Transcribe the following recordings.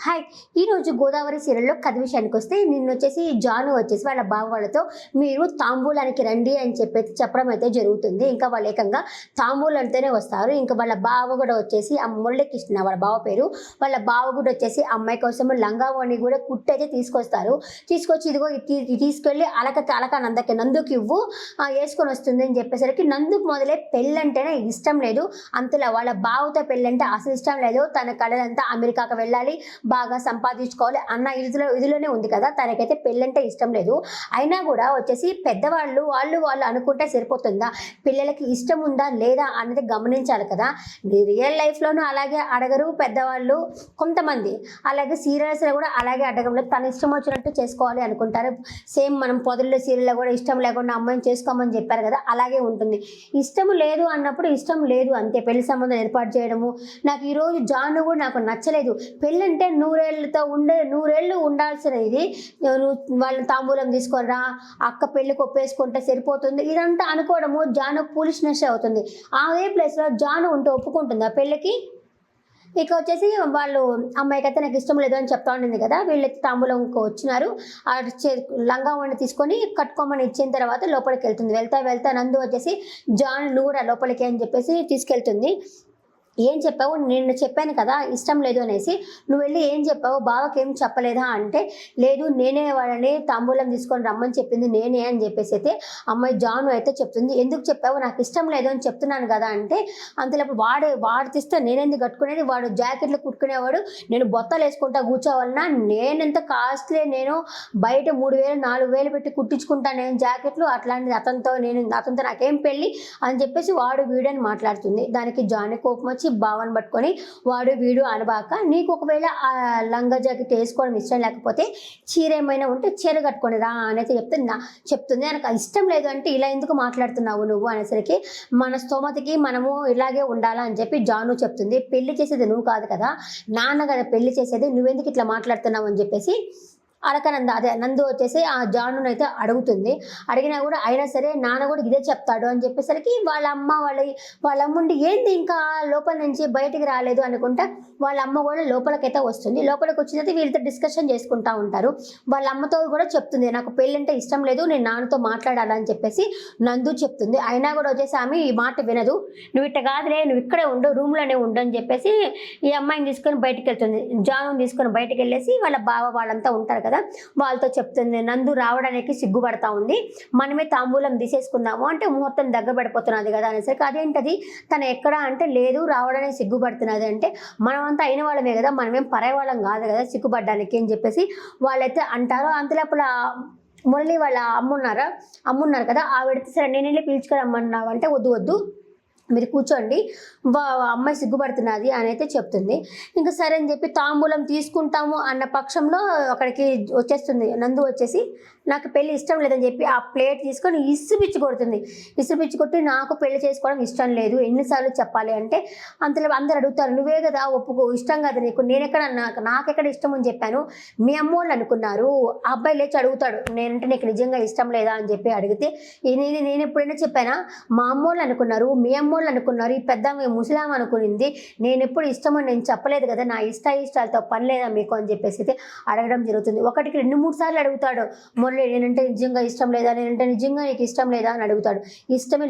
Hi! ఈరోజు 'గోదావరి' సీరియల్‌లో కథ విషయానికొస్తే నిన్నొచ్చేసి జాను వచ్చేసి వాళ్ళ బావ వాళ్ళతో మీరు తాంబూలానికి రండి అని చెప్పడం అయితే జరుగుతుంది. ఇంకా వాళ్ళు ఏకంగా తాంబూలంతోనే వస్తారు. ఇంకా వాళ్ళ బావ కూడా వచ్చేసి మురళీకృష్ణ వాళ్ళ బావ పేరు. వాళ్ళ బావ కూడా వచ్చేసి అమ్మాయి కోసం లంగా ఓణి కూడా కుట్టయితే తీసుకొస్తారు. తీసుకొచ్చి ఇదిగో ఇది తీసుకెళ్ళి నందుకి ఇవ్వు యేసుకొని వస్తుంది అని చెప్పేసరికి నందుకు మొదలే పెళ్ళంటేనే ఇష్టం లేదు. అంతలా వాళ్ళ బావతో పెళ్ళంటే అసలు ఇష్టం లేదు. తన కళలంతా అమెరికాకు వెళ్ళాలి, బాగా సంపాదించుకోవాలి అన్న ఇదిలోనే ఉంది కదా. తనకైతే పెళ్ళంటే ఇష్టం లేదు. అయినా కూడా వచ్చేసి పెద్దవాళ్ళు వాళ్ళు అనుకుంటే సరిపోతుందా? పిల్లలకి ఇష్టం ఉందా లేదా అనేది గమనించాలి కదా. రియల్ లైఫ్లోనూ అలాగే అడగరు పెద్దవాళ్ళు కొంతమంది, అలాగే సీరియల్స్లో కూడా అలాగే అడగడం లేదు. తన ఇష్టం వచ్చినట్టు చేసుకోవాలి అనుకుంటారు. సేమ్ మనం పొదల్లో సీరియల్లో కూడా ఇష్టం లేకుండా అమ్మాయిని చేసుకోమని చెప్పారు కదా, అలాగే ఉంటుంది. ఇష్టం లేదు అన్నప్పుడు ఇష్టం లేదు అంతే. పెళ్లి సంబంధం ఏర్పాటు చేయడము. నాకు ఈరోజు జాను కూడా నాకు నచ్చలేదు. పెళ్ళంటే నూరేళ్ళు ఉండాల్సిన ఇది. వాళ్ళని తాంబూలం తీసుకోరా, అక్క పెళ్ళికి ఒప్పేసుకుంటే సరిపోతుంది ఇదంతా అనుకోవడము జాను ఫూలిష్నెస్ అవుతుంది. అదే ప్లేస్లో జాను ఉంటే ఒప్పుకుంటుందా పెళ్ళికి? ఇక వచ్చేసి వాళ్ళు అమ్మాయికైతే నాకు ఇష్టం లేదు అని చెప్తా ఉండింది కదా. వీళ్ళైతే తాంబూలంకి వచ్చినారు. లంగా ఓణి తీసుకొని కట్టుకోమని ఇచ్చిన తర్వాత లోపలికి వెళ్తుంది. వెళ్తా నందు వచ్చేసి జాను నువ్వు కూడా లోపలికి అని చెప్పేసి తీసుకెళ్తుంది. ఏం చెప్పావు? నేను చెప్పాను కదా ఇష్టం లేదు అనేసి. నువ్వు వెళ్ళి ఏం చెప్పావు? బావకి ఏం చెప్పలేదా అంటే, లేదు నేనే వాళ్ళని తాంబూలం తీసుకొని రమ్మని చెప్పింది నేనే అని చెప్పేసి అయితే అమ్మాయి జాను అయితే చెప్తుంది. ఎందుకు చెప్పావు? నాకు ఇష్టం లేదు అని చెప్తున్నాను కదా అంటే, అంతలోపు వాడు తీస్తే నేనెందుకు కట్టుకునేది? వాడు జాకెట్లు కుట్టుకునేవాడు, నేను బొత్తలు వేసుకుంటా కూర్చోవాలన్నా నేనెంత కాస్ట్లీ, నేను బయట 3,000 4,000 పెట్టి కుట్టించుకుంటాను నేను జాకెట్లు. అట్లాంటిది అతనితో నాకేం పెళ్ళి అని చెప్పేసి వాడు వీడని మాట్లాడుతుంది. దానికి జాను కోపం వచ్చి భావన పట్టుకొని వాడు వీడు అనబాక, నీకు ఒకవేళ ఆ లంగా జాకెట్ వేసుకోవడం ఇష్టం లేకపోతే చీర ఏమైనా ఉంటే చీర కట్టుకొని రా అనేది చెప్తుంది. నాకు ఇష్టం లేదు అంటే ఇలా ఎందుకు మాట్లాడుతున్నావు నువ్వు అనేసరికి, మన స్తోమతకి మనము ఇలాగే ఉండాలా అని చెప్పి జాను చెప్తుంది. పెళ్లి చేసేది నువ్వు కాదు కదా, నాన్న కదా పెళ్లి చేసేది, నువ్వెందుకు ఇట్లా మాట్లాడుతున్నావు అని చెప్పేసి నందు వచ్చేసి ఆ జానును అయితే అడుగుతుంది. అడిగినా కూడా అయినా సరే నాన్న కూడా ఇదే చెప్తాడు అని చెప్పేసరికి వాళ్ళ అమ్మ ఉండి ఏంది ఇంకా లోపల నుంచి బయటికి రాలేదు అనుకుంటా వాళ్ళ అమ్మ కూడా లోపలికైతే వస్తుంది. లోపలికి వచ్చినది వీళ్ళతో డిస్కషన్ చేసుకుంటూ ఉంటారు. వాళ్ళ అమ్మతో కూడా చెప్తుంది, నాకు పెళ్ళంటే ఇష్టం లేదు, నేను నాన్నతో మాట్లాడాలని చెప్పేసి నందు చెప్తుంది. అయినా కూడా వచ్చేసి ఆమె ఈ మాట వినదు. నువ్వు ఇట్ట కాదులే, నువ్వు ఇక్కడే ఉండు, రూమ్లోనే ఉండు అని చెప్పేసి ఈ అమ్మాయిని తీసుకొని బయటికి వెళ్తుంది. జానుని తీసుకొని బయటికి వెళ్ళేసి వాళ్ళ బావ వాళ్ళంతా ఉంటారు కదా, వాళ్ళతో చెప్తుంది. నందు రావడానికి సిగ్గుపడతా ఉంది, మనమే తాంబూలం తీసేసుకుందాము అంటే ముహూర్తం దగ్గర పడిపోతున్నది కదా అనేసరికి, అదేంటది తను ఎక్కడ అంటే, లేదు రావడానికి సిగ్గుపడుతున్నది అంటే, మనమంతా అయిన వాళ్ళమే కదా, మనమేం పరాయి వాళ్ళం కాదు కదా సిగ్గుపడడానికి అని చెప్పేసి వాళ్ళైతే అంటారు. అంతలోపల మురళి వాళ్ళ అమ్మున్నారు కదా, ఆవిడతో సరే నేను వెళ్ళి పిలుచుకురమ్మన్నావు అంటే, వద్దు మీరు కూర్చోండి, అమ్మాయి సిగ్గుపడుతున్నది అని అయితే చెప్తుంది. ఇంకా సరే అని చెప్పి తాంబూలం తీసుకుంటాము అన్న పక్షంలో అక్కడికి వచ్చేస్తుంది నందు. వచ్చేసి నాకు పెళ్ళి ఇష్టం లేదని చెప్పి ఆ ప్లేట్ తీసుకొని ఇసుపిచ్చి కొట్టి నాకు పెళ్లి చేసుకోవడం ఇష్టం లేదు, ఎన్నిసార్లు చెప్పాలి అంటే, అంతలో అందరు అడుగుతారు, నువ్వే కదా ఒప్పుకో, ఇష్టం కదా నీకు, నాకెక్కడ ఇష్టం అని చెప్పాను, మీ అమ్మోళ్ళు అనుకున్నారు. ఆ అబ్బాయి లేచి అడుగుతాడు, నేనంటే నీకు నిజంగా ఇష్టం లేదా అని చెప్పి అడిగితే, నేను ఎప్పుడైనా చెప్పానా? మా అమ్మోళ్ళు అనుకున్నారు, మీ అమ్మోళ్ళు అనుకున్నారు, ఈ పెద్ద ముసలాం అనుకునింది, నేను ఎప్పుడు ఇష్టమని నేను చెప్పలేదు కదా, నా ఇష్టాలతో పని లేదా మీకు అని చెప్పేసి అయితే అడగడం జరుగుతుంది. ఒకటికి 2-3 సార్లు అడుగుతాడు మురళి, నేనంటే నిజంగా ఇష్టం లేదా, నేనంటే నిజంగా నీకు ఇష్టం లేదా అని అడుగుతాడు. ఇష్టమే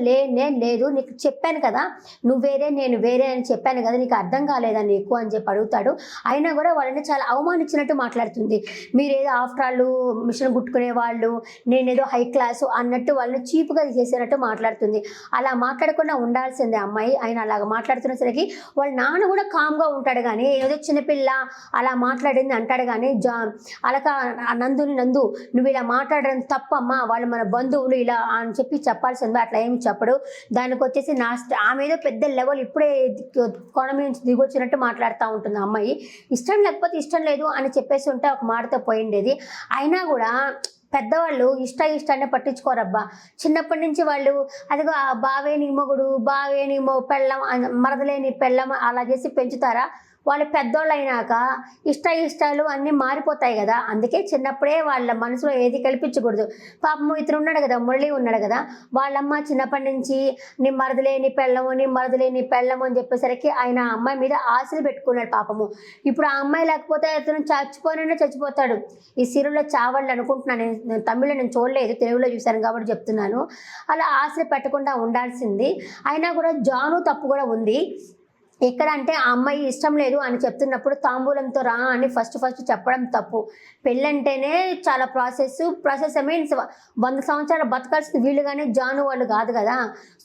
లేదు, నీకు చెప్పాను కదా, నువ్వు వేరే నేను వేరే అని చెప్పాను కదా, నీకు అర్థం కాలేదా నీకు అని చెప్పి అడుగుతాడు. అయినా కూడా వాళ్ళని చాలా అవమానించినట్టు మాట్లాడుతుంది. మీరేదో ఆఫ్టర్ ఆల్ మిషన్ కుట్టుకునే వాళ్ళు, నేనేదో హై క్లాసు అన్నట్టు వాళ్ళని చీప్గా చేసేటట్టు మాట్లాడుతుంది. అలా మాట్లాడకుండా ఉండాల్సిందే అమ్మాయి. ఆయన అలాగ మాట్లాడుతున్నసరికి వాళ్ళ నాన్న కూడా కామ్గా ఉంటాడు, కానీ ఏదో చిన్నపిల్ల అలా మాట్లాడింది అంటాడు. కానీ నందు నువ్వు ఇలా మాట్లాడడం తప్పమ్మా, వాళ్ళు మన బంధువులు ఇలా అని చెప్పి చెప్పాల్సింది. అట్లా ఏమి చెప్పడు. దానికి వచ్చేసి ఆమె ఏదో పెద్ద లెవెల్ ఇప్పుడే కొన నుంచి దిగొచ్చినట్టు మాట్లాడుతూ ఉంటుంది అమ్మాయి. ఇష్టం లేకపోతే ఇష్టం లేదు అని చెప్పేసి ఉంటే ఒక మాటతో పోయిండేది. అయినా కూడా పెద్దవాళ్ళు ఇష్టాన్ని పట్టించుకోరబ్బా. చిన్నప్పటి నుంచి వాళ్ళు అదిగో బావే నీ మొగుడు, బావే నీ పెళ్ళం, మరదలే నీ పెళ్ళం అలా చేసి పెంచుతారా? వాళ్ళు పెద్దోళ్ళు అయినాక ఇష్టాలు అన్నీ మారిపోతాయి కదా. అందుకే చిన్నప్పుడే వాళ్ళ మనసులో ఏది కల్పించకూడదు. పాపము ఇతను ఉన్నాడు కదా, మురళి ఉన్నాడు కదా, వాళ్ళమ్మ చిన్నప్పటి నుంచి నీ మరదలే నీ పెళ్ళము, నీ మరదలే నీ పెళ్ళము అని చెప్పేసరికి ఆయన ఆ అమ్మాయి మీద ఆశలు పెట్టుకున్నాడు పాపము. ఇప్పుడు ఆ అమ్మాయి లేకపోతే అతను చచ్చిపోతాడు. ఈ సీరియల్లో చావాళ్ళు అనుకుంటున్నాను. నేను తమిళ్లో నేను చూడలేదు, తెలుగులో చూశాను కాబట్టి చెప్తున్నాను. అలా ఆశలు పెట్టకుండా ఉండాల్సింది. అయినా కూడా జాను తప్పు కూడా ఉంది. ఎక్కడ అంటే ఆ అమ్మాయి ఇష్టం లేదు అని చెప్తున్నప్పుడు తాంబూలంతో రా అని ఫస్ట్ చెప్పడం తప్పు. పెళ్ళంటేనే చాలా ప్రాసెస్ మీన్స్ 100 సంవత్సరాలు బతకాల్సిన వీళ్ళు కానీ జాను వాళ్ళు కాదు కదా.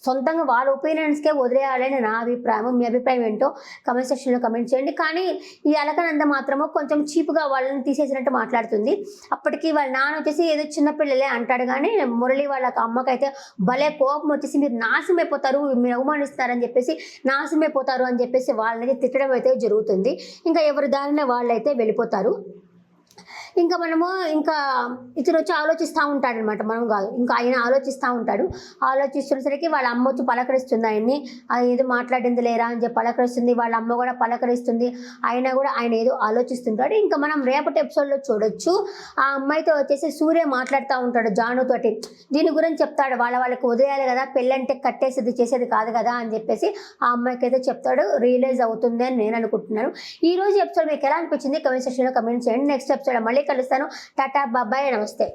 సొంతంగా వాళ్ళ ఒపీనియన్స్కే వదిలేయాలని నా అభిప్రాయం. మీ అభిప్రాయం ఏంటో కమెంట్ సెక్షన్లో కమెంట్ చేయండి. కానీ ఈ అలకనంద మాత్రము కొంచెం చీప్గా వాళ్ళని తీసేసినట్టు మాట్లాడుతుంది. అప్పటికి వాళ్ళ నాన్న వచ్చేసి ఏదో చిన్నపిల్లలే అంటాడు, కానీ మురళి వాళ్ళ అమ్మకైతే భలే కోపం వచ్చేసి మీరు నాశనం అయిపోతారు, మీరు అవమానిస్తారని చెప్పేసి నాశనం అయిపోతారు అని చెప్పేసి వాళ్ళని తిట్టడం అయితే జరుగుతుంది. ఇంకా ఎవరి దారిన వాళ్ళైతే వెళ్ళిపోతారు. ఇంకా మనము ఇతను వచ్చి ఆలోచిస్తూ ఉంటాడనమాట, మనం కాదు. ఇంకా ఆయన ఆలోచిస్తూ ఉంటాడు. ఆలోచిస్తున్నసరికి వాళ్ళ అమ్మ వచ్చి పలకరిస్తుంది ఆయన్ని. అది ఏదో మాట్లాడింది లేరా అని చెప్పి పలకరిస్తుంది. వాళ్ళ అమ్మ కూడా పలకరిస్తుంది. అయినా కూడా ఆయన ఏదో ఆలోచిస్తుంటాడు. ఇంకా మనం రేపటి ఎపిసోడ్లో చూడొచ్చు. ఆ అమ్మాయితో వచ్చేసి సూర్య మాట్లాడుతూ ఉంటాడు జానుతోటి. దీని గురించి చెప్తాడు, వాళ్ళకి వదిలేయాలి కదా, పెళ్ళంటే కట్టేసేది చేసేది కాదు కదా అని చెప్పేసి ఆ అమ్మాయికి అయితే చెప్తాడు. రియలైజ్ అవుతుంది అని నేను అనుకుంటున్నాను. ఈ రోజు ఎపిసోడ్ మీకు ఎలా అనిపించింది కమెంట్ సెక్షన్లో కమెంట్ చేయండి. నెక్స్ట్ ఎపిసోడ్ మళ్ళీ కలుస్తాను. టాటా బాబాయ్, నమస్తే.